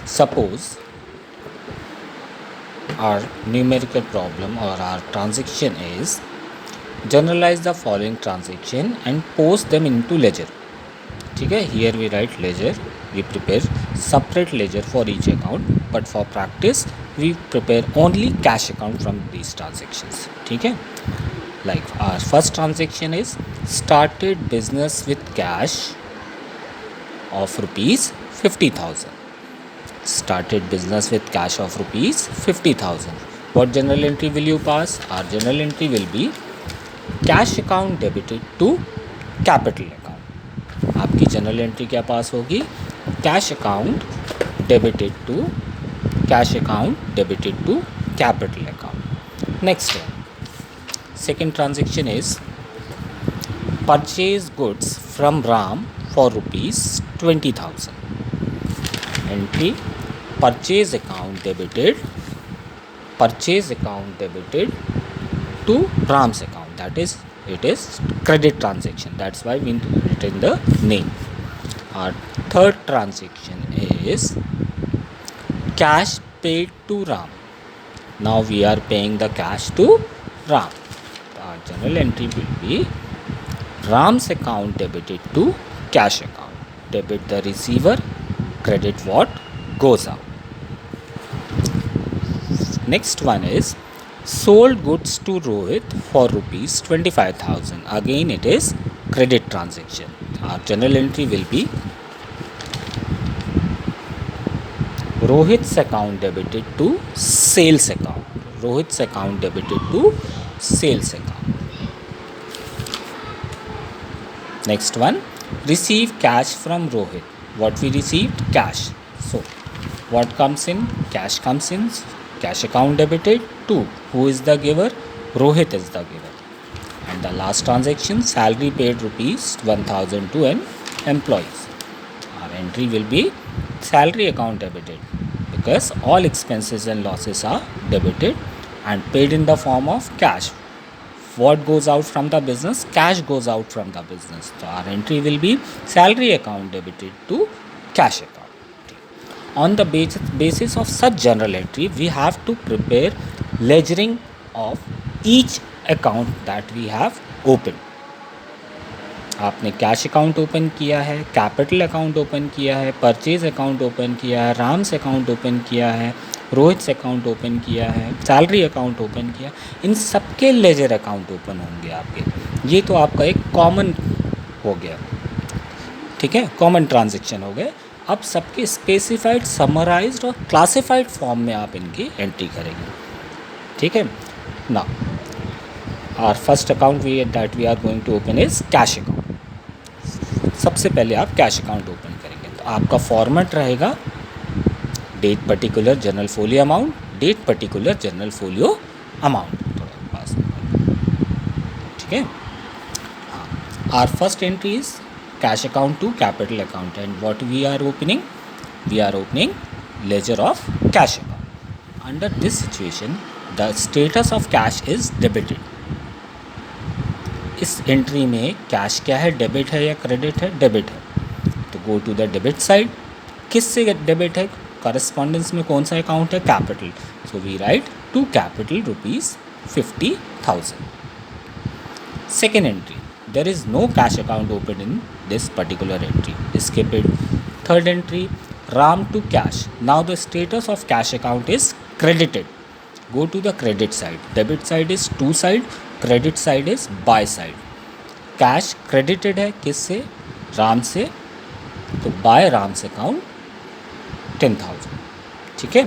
Suppose our numerical problem or our transaction is generalize the following transaction and post them into ledger. ठीक है, here we write ledger, we prepare separate ledger for each account, but for practice we prepare only cash account from these transactions. ठीक है, like our first transaction is started business with cash of rupees 50,000. Started business with cash of rupees 50,000. What general entry will you pass? Our general entry will be cash account debited to capital account. आपकी general entry क्या पास होगी? Cash account debited to capital account. Next है second transaction is purchase goods from Ram for rupees 20,000. Entry purchase account debited to Ram's account. That is, it is credit transaction. That's why we written the name. Our third transaction is cash paid to Ram. Now we are paying the cash to Ram. Our general entry will be Ram's account debited to cash account. Debit the receiver, credit what goes out. Next one is sold goods to Rohit for rupees 25,000. Again it is credit transaction. Our general entry will be Rohit's account debited to sales account. Next one, receive cash from Rohit. What we received? Cash. So what comes in? Cash comes in. Cash account debited to who is the giver? Rohit is the giver. And the last transaction, salary paid rupees 1,000 to an employees. Our entry will be salary account debited because all expenses and losses are debited and paid in the form of cash. What goes out from the business? Cash goes out from the business. So our entry will be salary account debited to cash account. On the basis of such general entry, we have to prepare ledgering of each account that we have opened. आपने cash account open किया है, capital account open किया है, purchase account open किया है, Ram's account open किया है, Rohit account open किया है, सैलरी अकाउंट ओपन किया, इन सबके लेजर अकाउंट ओपन होंगे आपके. ये तो आपका एक कॉमन हो गया. ठीक है, कॉमन ट्रांजेक्शन हो गए. अब सबके स्पेसिफाइड, समराइज्ड और क्लासिफाइड फॉर्म में आप इनकी एंट्री करेंगे. ठीक है. Now our first account that we are going to open is cash account. सबसे पहले आप कैश अकाउंट ओपन करेंगे तो आपका फॉर्मेट रहेगा date particular journal folio amount, date particular journal folio amount. थोड़ा पास. ठीक है. आवर फर्स्ट एंट्री इज cash account to capital account, and what we are opening ledger of cash account. Under this situation the status of cash is debited. इस entry में कैश क्या है? डेबिट है या क्रेडिट है? डेबिट है. तो go to the debit side. किससे डेबिट है? करस्पॉन्डेंस में कौन सा अकाउंट है? Capital. So we write to capital rupees 50,000. Second entry, there is no cash account opened in this particular entry. Skip it. Third entry, Ram to cash. Now the status of cash account is credited. Go to the credit side. Debit side is to side, credit side is buy side. Cash credited है किससे? राम से. तो bye Ram's account 10,000. ठीक है.